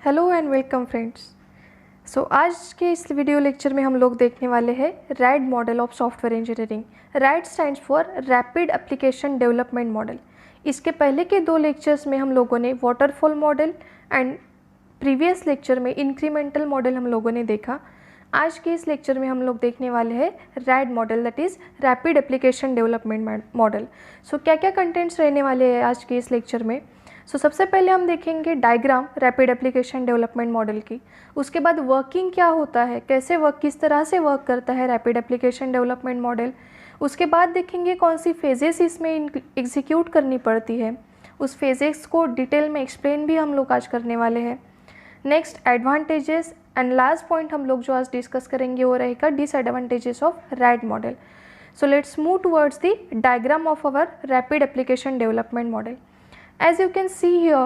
Hello and welcome friends. आज के इस वीडियो लेक्चर में हम लोग देखने वाले हैं red model of software engineering. Red stands for rapid application development model. इसके पहले के दो लेक्चर्स में हम लोगों ने waterfall model and previous lecture में इंक्रीमेंटल मॉडल हम लोगों ने देखा। आज के इस लेक्चर में हम लोग देखने वाले हैं red model, that is rapid application development model. क्या क्या कंटेंट्स रहने वाले हैं आज के इस लेक्चर में। सबसे पहले हम देखेंगे diagram rapid application development model की। उसके बाद वर्किंग क्या होता है, कैसे किस तरह से वर्क करता है रैपिड एप्लीकेशन डेवलपमेंट मॉडल। उसके बाद देखेंगे कौन सी फेजेस इसमें एग्जीक्यूट करनी पड़ती है, उस फेजेस को डिटेल में एक्सप्लेन भी हम लोग आज करने वाले हैं। Next advantages and last point हम लोग जो आज डिस्कस करेंगे वो रहेगा disadvantages of RAD model. Let's move towards the diagram of our rapid application development model. As you can see here,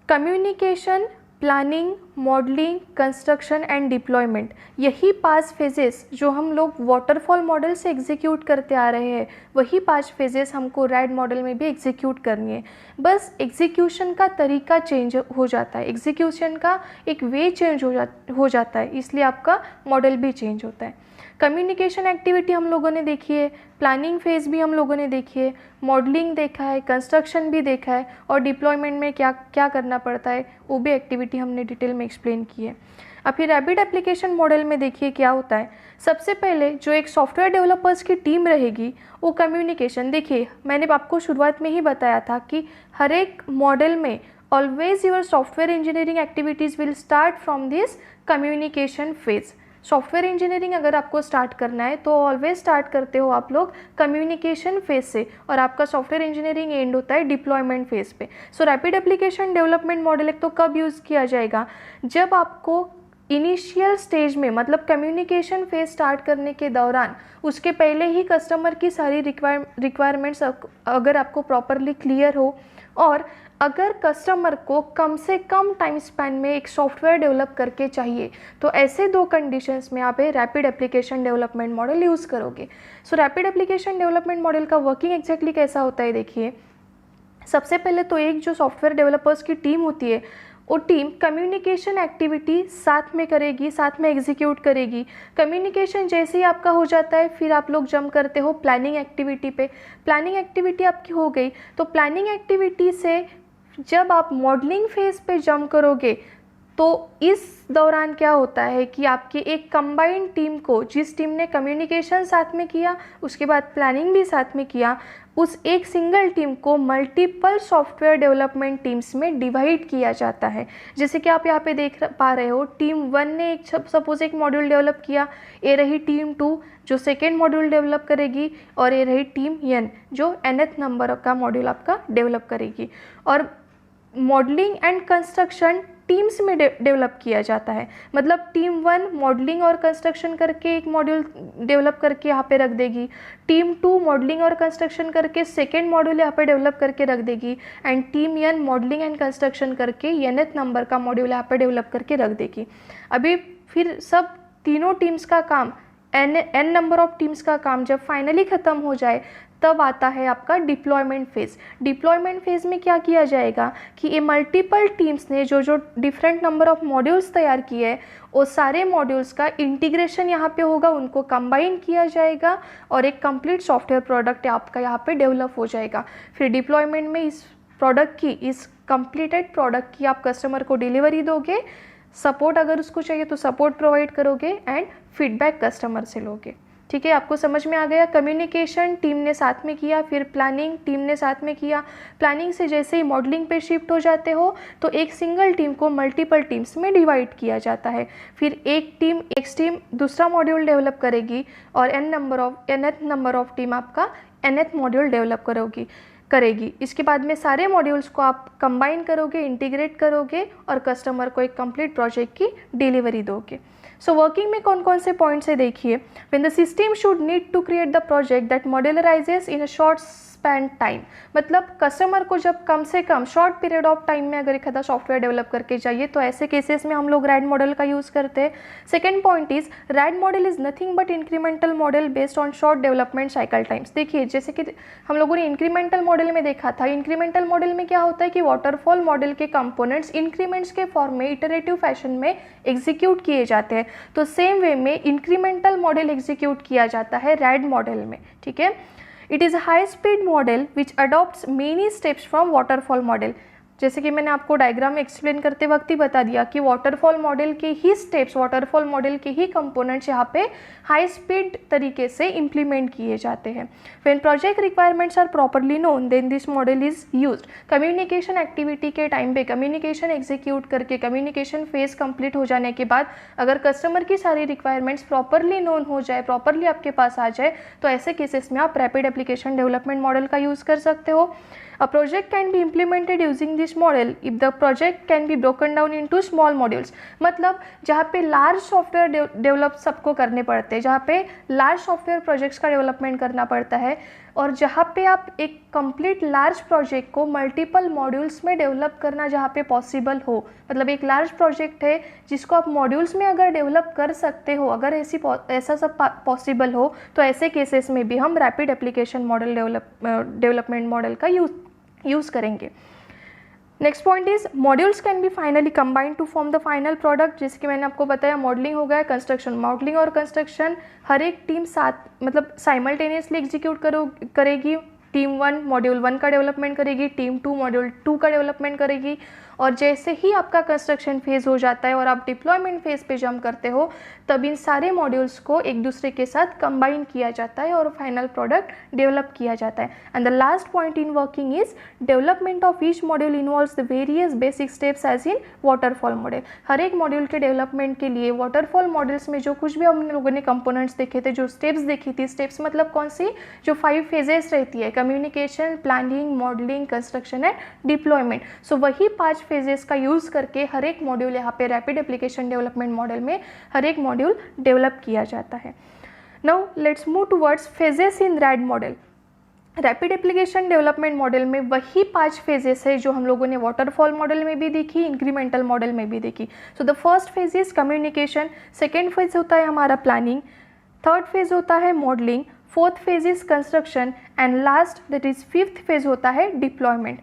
communication, planning, modelling, construction and deployment, यही 5 phases जो हम लोग वाटरफॉल मॉडल से एग्जीक्यूट करते आ रहे हैं, वही 5 फेजेस हमको रैड मॉडल में भी एग्जीक्यूट करनी है। बस एग्जीक्यूशन का तरीका चेंज हो जाता है, एग्जीक्यूशन का एक वे चेंज हो जाता है, इसलिए आपका मॉडल भी चेंज होता है। कम्युनिकेशन एक्टिविटी हम लोगों ने देखी है, प्लानिंग फेज़ भी हम लोगों ने देखी है, मॉडलिंग देखा है, कंस्ट्रक्शन भी देखा है, और डिप्लॉयमेंट में क्या क्या करना पड़ता है वो भी एक्टिविटी हमने डिटेल में एक्सप्लेन की है। अब फिर रैपिड एप्लीकेशन मॉडल में देखिए क्या होता है। सबसे पहले जो एक सॉफ्टवेयर डेवलपर्स की टीम रहेगी वो कम्युनिकेशन, देखिए मैंने आपको शुरुआत में ही बताया था कि हर एक मॉडल में always your software engineering activities will start from this communication phase. Software engineering अगर आपको स्टार्ट करना है तो ऑलवेज स्टार्ट करते हो आप लोग कम्युनिकेशन फेज से, और आपका सॉफ्टवेयर इंजीनियरिंग एंड होता है डिप्लॉयमेंट फेज पे। रैपिड एप्लीकेशन डेवलपमेंट मॉडल एक तो कब यूज़ किया जाएगा, जब आपको इनिशियल स्टेज में, मतलब कम्युनिकेशन फेज स्टार्ट करने के दौरान, उसके पहले ही कस्टमर की सारी रिक्वायरमेंट्स अगर आपको प्रॉपरली क्लियर हो, और अगर कस्टमर को कम से कम टाइम स्पैन में एक सॉफ्टवेयर डेवलप करके चाहिए, तो ऐसे 2 कंडीशंस में आप rapid application development model use करोगे। रैपिड एप्लीकेशन डेवलपमेंट मॉडल का वर्किंग एग्जैक्टली कैसा होता है, देखिए सबसे पहले तो एक जो सॉफ्टवेयर डेवलपर्स की टीम होती है वो टीम कम्युनिकेशन एक्टिविटी साथ में करेगी, साथ में एग्जीक्यूट करेगी। कम्युनिकेशन जैसे ही आपका हो जाता है फिर आप लोग जंप करते हो प्लानिंग एक्टिविटी पे। प्लानिंग एक्टिविटी आपकी हो गई तो प्लानिंग एक्टिविटी से जब आप मॉडलिंग फेज पे जंप करोगे तो इस दौरान क्या होता है कि आपकी एक कंबाइंड टीम को, जिस टीम ने कम्युनिकेशन साथ में किया उसके बाद प्लानिंग भी साथ में किया, उस एक सिंगल टीम को मल्टीपल सॉफ्टवेयर डेवलपमेंट टीम्स में डिवाइड किया जाता है। जैसे कि आप यहाँ पे देख पा रहे हो, टीम 1 ने सपोज एक मॉड्यूल डेवलप किया, ये रही टीम 2 जो सेकेंड मॉड्यूल डेवलप करेगी, और ये रही टीम n जो nth नंबर का मॉड्यूल आपका डेवलप करेगी। और मॉडलिंग एंड कंस्ट्रक्शन टीम्स में डेवलप किया जाता है, मतलब टीम 1 मॉडलिंग और कंस्ट्रक्शन करके एक मॉड्यूल डेवलप करके यहाँ पे रख देगी, टीम 2 मॉडलिंग और कंस्ट्रक्शन करके सेकेंड मॉड्यूल यहाँ पे डेवलप करके रख देगी, and team n modelling and construction करके nth नंबर का मॉड्यूल यहाँ पे डेवलप करके रख देगी। अभी फिर सब तीनों टीम्स का काम, n नंबर ऑफ टीम्स का काम जब फाइनली ख़त्म हो जाए तब आता है आपका डिप्लॉयमेंट फेज़। डिप्लॉयमेंट फेज़ में क्या किया जाएगा कि ये मल्टीपल टीम्स ने जो डिफरेंट नंबर ऑफ मॉड्यूल्स तैयार किए हैं वो सारे मॉड्यूल्स का इंटीग्रेशन यहाँ पे होगा, उनको कंबाइन किया जाएगा और एक कंप्लीट सॉफ्टवेयर प्रोडक्ट आपका यहाँ पे डेवलप हो जाएगा। फिर डिप्लॉयमेंट में इस प्रोडक्ट की, इस कंप्लीटेड प्रोडक्ट की आप कस्टमर को डिलीवरी दोगे, सपोर्ट अगर उसको चाहिए तो सपोर्ट प्रोवाइड करोगे, एंड फीडबैक कस्टमर से लोगे। ठीक है, आपको समझ में आ गया। कम्युनिकेशन टीम ने साथ में किया, फिर प्लानिंग टीम ने साथ में किया, प्लानिंग से जैसे ही मॉडलिंग पे शिफ्ट हो जाते हो तो एक सिंगल टीम को मल्टीपल टीम्स में डिवाइड किया जाता है। फिर एक टीम दूसरा मॉड्यूल डेवलप करेगी, और nth नंबर ऑफ टीम आपका nth मॉड्यूल डेवलप करेगी। इसके बाद में सारे मॉड्यूल्स को आप कंबाइन करोगे, इंटीग्रेट करोगे, और कस्टमर को एक कंप्लीट प्रोजेक्ट की डिलीवरी दोगे। वर्किंग में कौन कौन से पॉइंट्स है देखिए। When the system should need to create the project that modularises in a short span time, मतलब कस्टमर को जब कम से कम शॉर्ट पीरियड ऑफ टाइम में अगर एक आधा सॉफ्टवेयर डेवलप करके चाहिए तो ऐसे केसेस में हम लोग रैड मॉडल का यूज़ करते हैं। Second point is red model is nothing but incremental model based on short development cycle times. देखिए जैसे कि हम लोगों ने इंक्रीमेंटल मॉडल में देखा था, इंक्रीमेंटल मॉडल में क्या होता है कि वाटरफॉल मॉडल के कंपोनेंट्स इंक्रीमेंट्स के फॉर्म में इटरेटिव फैशन में एग्जीक्यूट किए जाते हैं, तो सेम वे में इंक्रीमेंटल मॉडल एग्जीक्यूट किया जाता है रैड मॉडल में, ठीक है। It is a high speed model which adopts many steps from waterfall model. जैसे कि मैंने आपको डायग्राम में एक्सप्लेन करते वक्त ही बता दिया कि वाटरफॉल मॉडल के ही स्टेप्स, वाटरफॉल मॉडल के ही कंपोनेंट्स यहाँ पे हाई स्पीड तरीके से इम्प्लीमेंट किए जाते हैं। When project requirements are properly known then this model is used. Communication activity के टाइम पे कम्युनिकेशन एग्जीक्यूट करके कम्युनिकेशन फेज कंप्लीट हो जाने के बाद अगर कस्टमर की सारी रिक्वायरमेंट्स प्रॉपरली नोन हो जाए, प्रॉपरली आपके पास आ जाए, तो ऐसे केसेस में आप रैपिड एप्लीकेशन डेवलपमेंट मॉडल का यूज़ कर सकते हो। A project can be implemented using this model if the project can be broken down into small modules। मतलब जहाँ पे लार्ज सॉफ्टवेयर डेवलप सबको करने पड़ते हैं, जहाँ पे लार्ज सॉफ्टवेयर प्रोजेक्ट्स का डेवलपमेंट करना पड़ता है, और जहाँ पे आप एक कंप्लीट लार्ज प्रोजेक्ट को मल्टीपल मॉड्यूल्स में डेवलप करना जहाँ पे पॉसिबल हो, मतलब एक लार्ज प्रोजेक्ट है जिसको आप मॉड्यूल्स में अगर डेवलप कर सकते हो, अगर ऐसा सब पॉसिबल हो, तो ऐसे केसेस में भी हम rapid application model development model का यूज़ करेंगे। Next point is modules can be finally combined to form the final product. जैसे कि मैंने आपको बताया मॉडलिंग हो गया, कंस्ट्रक्शन। मॉडलिंग और कंस्ट्रक्शन हर एक टीम साथ मतलब साइमल्टेनियसली एग्जीक्यूट करेगी। टीम 1 मॉड्यूल 1 का डेवलपमेंट करेगी, टीम 2 मॉड्यूल 2 का डेवलपमेंट करेगी, और जैसे ही आपका कंस्ट्रक्शन फेज़ हो जाता है और आप डिप्लॉयमेंट फेज़ पे जंप करते हो, तब इन सारे मॉड्यूल्स को एक दूसरे के साथ कंबाइन किया जाता है और फाइनल प्रोडक्ट डेवलप किया जाता है। And the last point in working is development of each module involves the various basic steps as in waterfall model. हर एक मॉड्यूल के डेवलपमेंट के लिए वाटरफॉल मॉडल्स में जो कुछ भी हम लोगों ने कंपोनेंट्स देखे थे, जो स्टेप्स देखी थी, स्टेप्स मतलब कौन सी, जो 5 फेजेस रहती है, communication, planning, modelling, construction and deployment. So वही 5 फेजेस का यूज़ करके हर एक मॉड्यूल यहाँ पे रैपिड एप्लीकेशन डेवलपमेंट मॉडल में हर एक मॉड्यूल डेवलप किया जाता है। Now let's move towards phases in red model. Rapid application development model में वही 5 फेजेस है जो हम लोगों ने वाटरफॉल मॉडल में भी देखी, इंक्रीमेंटल मॉडल में भी देखी। सो the first phase is communication, second phase होता है हमारा प्लानिंग, थर्ड फेज होता है modelling, fourth phase is construction and last that is fifth phase होता है डिप्लॉयमेंट।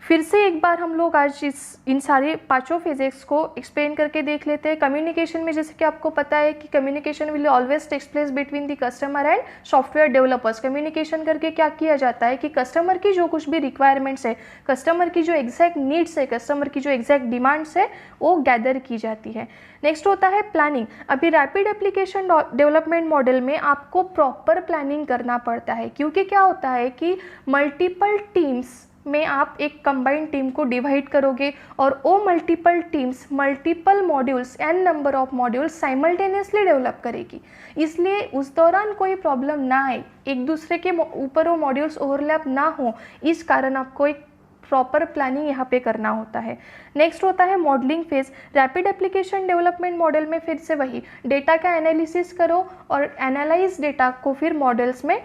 फिर से एक बार हम लोग आज इन सारे 5 फेजेस को एक्सप्लेन करके देख लेते हैं। कम्युनिकेशन में जैसे कि आपको पता है कि communication will always takes place between the customer and software developers. Communication करके क्या किया जाता है कि कस्टमर की जो कुछ भी रिक्वायरमेंट्स है, कस्टमर की जो एग्जैक्ट नीड्स है, कस्टमर की जो एग्जैक्ट डिमांड्स है, वो गैदर की जाती है। नेक्स्ट होता है प्लानिंग। अभी रैपिड एप्लीकेशन डेवलपमेंट मॉडल में आपको प्रॉपर प्लानिंग करना पड़ता है, क्योंकि क्या होता है कि मल्टीपल टीम्स में आप एक कंबाइंड टीम को डिवाइड करोगे और वो multiple teams multiple modules N number of modules simultaneously develop करेगी। इसलिए उस दौरान कोई प्रॉब्लम ना आए, एक दूसरे के ऊपर वो मॉड्यूल्स ओवरलैप ना हो, इस कारण आपको एक प्रॉपर प्लानिंग यहाँ पे करना होता है। नेक्स्ट होता है modelling phase. Rapid application development model में फिर से वही डेटा का एनालिसिस करो और एनालाइज डेटा को फिर मॉडल्स में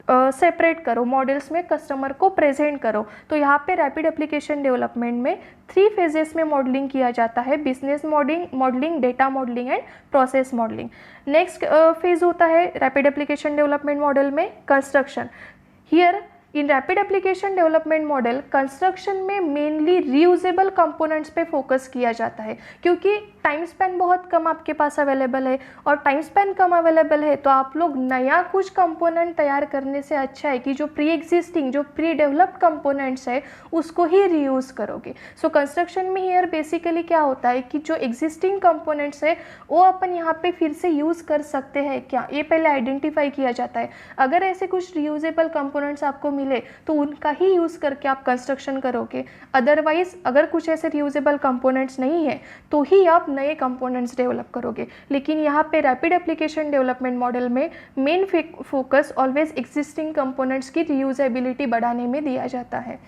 सेपरेट करो, मॉडल्स में कस्टमर को प्रेजेंट करो। तो यहाँ पे रैपिड एप्लीकेशन डेवलपमेंट में 3 फेजेस में मॉडलिंग किया जाता है, business modelling, data modelling and process modelling. Next phase होता है रैपिड एप्लीकेशन डेवलपमेंट मॉडल में construction. Here in rapid application development model construction में मेनली रीयूजेबल कंपोनेंट्स पे फोकस किया जाता है, क्योंकि टाइम स्पैन बहुत कम आपके पास अवेलेबल है, और टाइम स्पैन कम अवेलेबल है तो आप लोग नया कुछ कंपोनेंट तैयार करने से अच्छा है कि जो प्री एग्जिस्टिंग, जो प्री डेवलप्ड कंपोनेंट्स है उसको ही रीयूज़ करोगे। सो कंस्ट्रक्शन में हियर बेसिकली क्या होता है कि जो एग्जिस्टिंग कंपोनेंट्स है वो अपन यहाँ पे फिर से यूज़ कर सकते हैं क्या, ये पहले आइडेंटिफाई किया जाता है। अगर ऐसे कुछ रीयूजेबल कंपोनेंट्स आपको मिले तो उनका ही यूज़ करके आप कंस्ट्रक्शन करोगे। अदरवाइज अगर कुछ ऐसे रीयूजेबल कंपोनेंट्स नहीं है तो ही आप नए कंपोनेंट्स डेवलप करोगे। लेकिन यहाँ पे रैपिड एप्लीकेशन डेवलपमेंट मॉडल में main focus always existing components की रीयूजेबिलिटी बढ़ाने में दिया जाता है।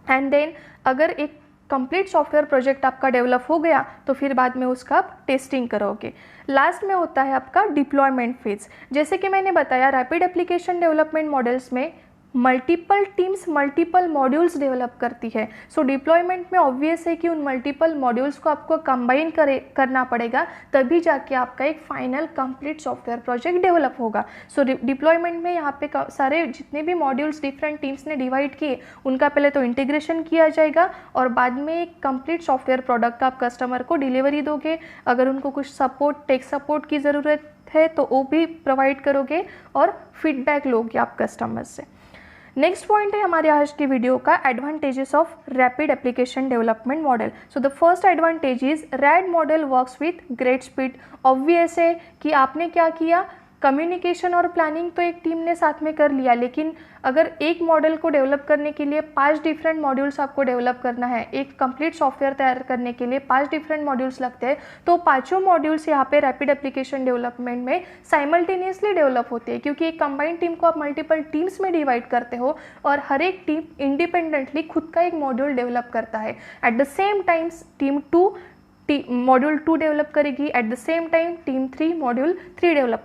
एंड देन अगर एक कंप्लीट सॉफ्टवेयर प्रोजेक्ट आपका डेवलप हो गया तो फिर बाद में उसका आप टेस्टिंग करोगे। लास्ट में होता है आपका डिप्लॉयमेंट फेज। जैसे कि मैंने बताया रैपिड एप्लीकेशन डेवलपमेंट मॉडल्स में multiple teams multiple modules develop करती है। सो डिप्लॉयमेंट में ऑब्वियस है कि उन मल्टीपल मॉड्यूल्स को आपको कंबाइन करना पड़ेगा, तभी जाके आपका एक final complete software project develop होगा। सो डिप्लॉयमेंट में यहाँ पे सारे जितने भी मॉड्यूल्स डिफरेंट टीम्स ने डिवाइड किए उनका पहले तो इंटीग्रेशन किया जाएगा और बाद में एक कंप्लीट सॉफ्टवेयर प्रोडक्ट आप कस्टमर को डिलीवरी दोगे। अगर उनको कुछ सपोर्ट, टेक सपोर्ट की ज़रूरत है तो वो भी प्रोवाइड करोगे और फीडबैक लोगे आप कस्टमर्स से। नेक्स्ट पॉइंट है हमारे आज की वीडियो का advantages of rapid application development model. So the first advantage is red model works with great speed. Obvious है कि आपने क्या किया, कम्युनिकेशन और प्लानिंग तो एक टीम ने साथ में कर लिया, लेकिन अगर एक मॉडल को डेवलप करने के लिए 5 डिफरेंट मॉड्यूल्स आपको डेवलप करना है, एक कंप्लीट सॉफ्टवेयर तैयार करने के लिए 5 डिफरेंट मॉड्यूल्स लगते हैं, तो पांचों मॉड्यूल्स यहाँ पे रैपिड एप्लीकेशन डेवलपमेंट में साइमल्टेनियसली डेवलप होते हैं, क्योंकि एक कंबाइंड टीम को आप मल्टीपल टीम्स में डिवाइड करते हो और हर एक टीम इंडिपेंडेंटली खुद का एक मॉड्यूल डेवलप करता है। At the same time team 2 module 2 develop करेगी, at the same time team 3 module 3 develop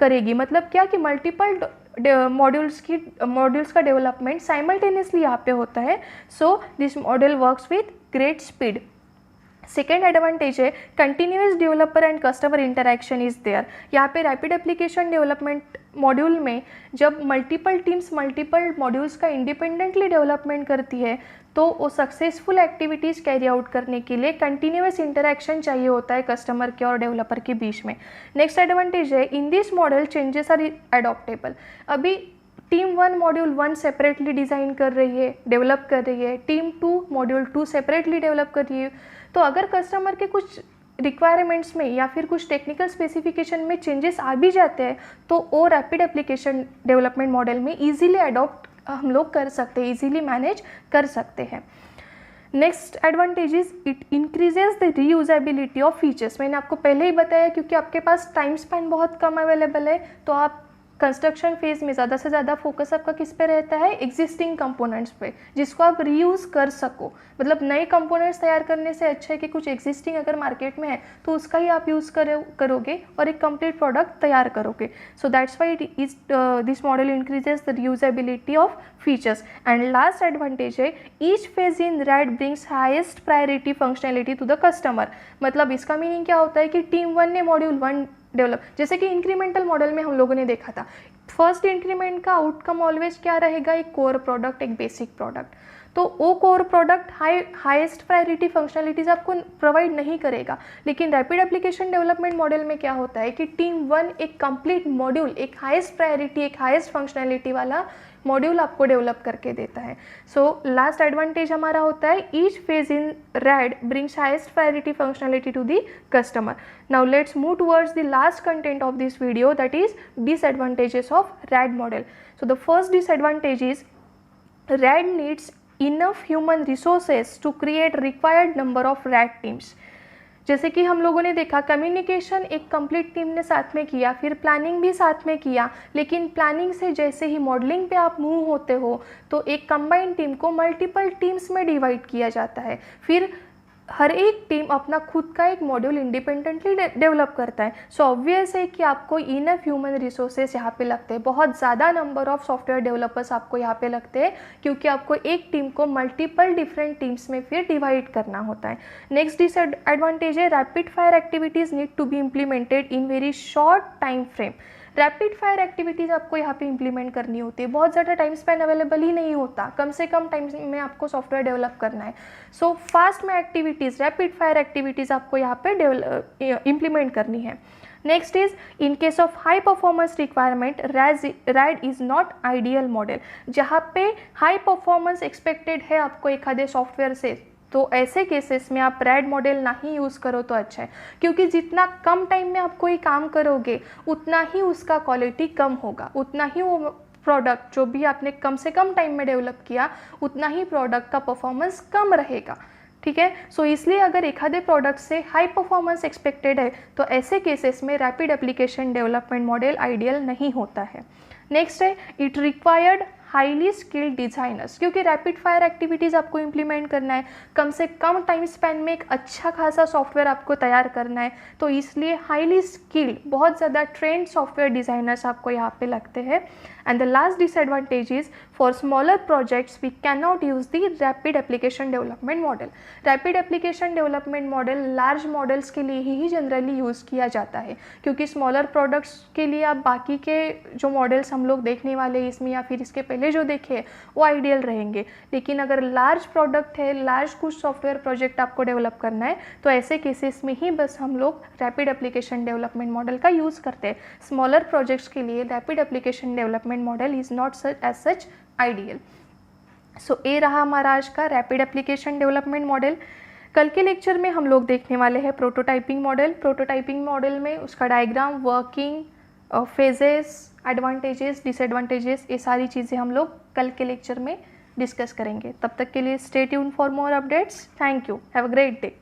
करेगी। मतलब क्या कि मल्टीपल मॉड्यूल्स का डेवलपमेंट साइमल्टेनियसली यहाँ पे होता है। So this model works with great speed. Second advantage है continuous developer and customer interaction is there. यहाँ पे रैपिड एप्लीकेशन डेवलपमेंट मॉड्यूल में जब मल्टीपल टीम्स मल्टीपल मॉड्यूल्स का इंडिपेंडेंटली डेवलपमेंट करती है तो वो सक्सेसफुल एक्टिविटीज़ कैरी आउट करने के लिए कंटिन्यूस इंटरेक्शन चाहिए होता है कस्टमर के और डेवलपर के बीच में। नेक्स्ट एडवांटेज है in this model changes are adaptable. अभी टीम 1 मॉड्यूल 1 सेपरेटली डिज़ाइन कर रही है, डेवलप कर रही है, टीम 2 मॉड्यूल 2 सेपरेटली डेवलप कर रही है, तो अगर कस्टमर के कुछ रिक्वायरमेंट्स में या फिर कुछ टेक्निकल स्पेसिफिकेशन में चेंजेस आ भी जाते हैं तो वो रैपिड एप्लीकेशन डेवलपमेंट मॉडल में इजीली अडॉप्ट हम लोग कर सकते हैं, इजीली मैनेज कर सकते हैं। Next advantage is it increases the reusability of features. मैंने आपको पहले ही बताया, क्योंकि आपके पास टाइम स्पैन बहुत कम अवेलेबल है तो आप कंस्ट्रक्शन फेज में ज़्यादा से ज़्यादा फोकस आपका किस पे रहता है, एग्जिस्टिंग कंपोनेंट्स पे, जिसको आप रीयूज़ कर सको। मतलब नए कंपोनेंट्स तैयार करने से अच्छा है कि कुछ एग्जिस्टिंग अगर मार्केट में है तो उसका ही आप यूज़ करोगे और एक कंप्लीट प्रोडक्ट तैयार करोगे। So that's why this model increases the reusability of features. And last advantage है each phase in RAD brings highest priority functionality to the customer. मतलब इसका मीनिंग क्या होता है कि टीम 1 ने मॉड्यूल 1 डेवलप, जैसे कि इंक्रीमेंटल मॉडल में हम लोगों ने देखा था, फर्स्ट इंक्रीमेंट का आउटकम ऑलवेज क्या रहेगा, एक कोर प्रोडक्ट, एक बेसिक प्रोडक्ट। तो वो core product highest priority functionalities आपको प्रोवाइड नहीं करेगा। लेकिन रैपिड एप्लीकेशन डेवलपमेंट मॉडल में क्या होता है कि टीम 1 एक कंप्लीट मॉड्यूल, एक हाईएस्ट प्रायोरिटी, एक हाईएस्ट फंक्शनलिटी वाला मॉड्यूल आपको डेवलप करके देता है। सो लास्ट एडवांटेज हमारा होता है each phase in RAD brings highest priority functionality to the customer. Now let's move towards the last content of this video, that is disadvantages of RAD model. So the first disadvantage is RAD needs enough human resources to create required number of RAD teams। जैसे कि हम लोगों ने देखा communication एक complete team ने साथ में किया, फिर प्लानिंग भी साथ में किया, लेकिन प्लानिंग से जैसे ही मॉडलिंग पे आप मूव होते हो तो एक कंबाइंड टीम को मल्टीपल टीम्स में डिवाइड किया जाता है। फिर हर एक टीम अपना खुद का एक मॉड्यूल इंडिपेंडेंटली डेवलप करता है। सो ऑब्वियस है कि आपको इनफ ह्यूमन रिसोर्सेज यहाँ पे लगते हैं, बहुत ज़्यादा नंबर ऑफ सॉफ्टवेयर डेवलपर्स आपको यहाँ पे लगते हैं, क्योंकि आपको एक टीम को मल्टीपल डिफरेंट टीम्स में फिर डिवाइड करना होता है। नेक्स्ट डिसएडवांटेज है rapid fire activities need to be implemented in very short time frame. Rapid fire activities आपको यहाँ पे इंप्लीमेंट करनी होती है, बहुत ज़्यादा टाइम स्पेन अवेलेबल ही नहीं होता, कम से कम टाइम में आपको सॉफ्टवेयर डेवलप करना है। सो फास्ट में एक्टिविटीज़, रैपिड फायर एक्टिविटीज़ आपको यहाँ पे इम्प्लीमेंट करनी है। Next is in case of high performance requirement red is not ideal model. जहाँ पे हाई परफॉर्मेंस एक्सपेक्टेड है आपको एक आधे सॉफ्टवेयर से, तो ऐसे केसेस में आप रैड मॉडल ना ही यूज़ करो तो अच्छा है, क्योंकि जितना कम टाइम में आप कोई काम करोगे उतना ही उसका क्वालिटी कम होगा, उतना ही वो प्रोडक्ट जो भी आपने कम से कम टाइम में डेवलप किया उतना ही प्रोडक्ट का परफॉर्मेंस कम रहेगा। ठीक है, सो इसलिए अगर एक आधे प्रोडक्ट से हाई परफॉर्मेंस एक्सपेक्टेड है तो ऐसे केसेस में rapid application development model ideal नहीं होता है। नेक्स्ट है it required highly skilled designers, क्योंकि रैपिड फायर एक्टिविटीज़ आपको इम्प्लीमेंट करना है, कम से कम टाइम स्पैन में एक अच्छा खासा सॉफ्टवेयर आपको तैयार करना है, तो इसलिए हाईली स्किल्ड, बहुत ज़्यादा ट्रेंड सॉफ्टवेयर डिज़ाइनर्स आपको यहाँ पे लगते हैं। And the last disadvantage is for smaller projects we can not use the rapid application development model. Rapid application development model large models के लिए ही जनरली यूज़ किया जाता है, क्योंकि स्मॉलर प्रोडक्ट्स के लिए आप बाकी के जो मॉडल्स हम लोग देखने वाले हैं इसमें या फिर इसके पहले जो देखे वो आइडियल रहेंगे। लेकिन अगर लार्ज प्रोडक्ट है, लार्ज कुछ सॉफ्टवेयर प्रोजेक्ट आपको डेवलप करना है, तो ऐसे केसेस में ही बस हम लोग रैपिड एप्लीकेशन डेवलपमेंट मॉडल का यूज़ करते हैं। स्मॉलर प्रोजेक्ट्स के लिए rapid application development model is not as such ideal. So ये रहा हमारा आज का रैपिड एप्लीकेशन डेवलपमेंट मॉडल। कल के लेक्चर में हम लोग देखने वाले हैं प्रोटोटाइपिंग मॉडल। प्रोटोटाइपिंग मॉडल में उसका diagram, working, phases, advantages, disadvantages, ये सारी चीज़ें हम लोग कल के लेक्चर में डिस्कस करेंगे। तब तक के लिए stay tune for more updates. Thank you, have a great day.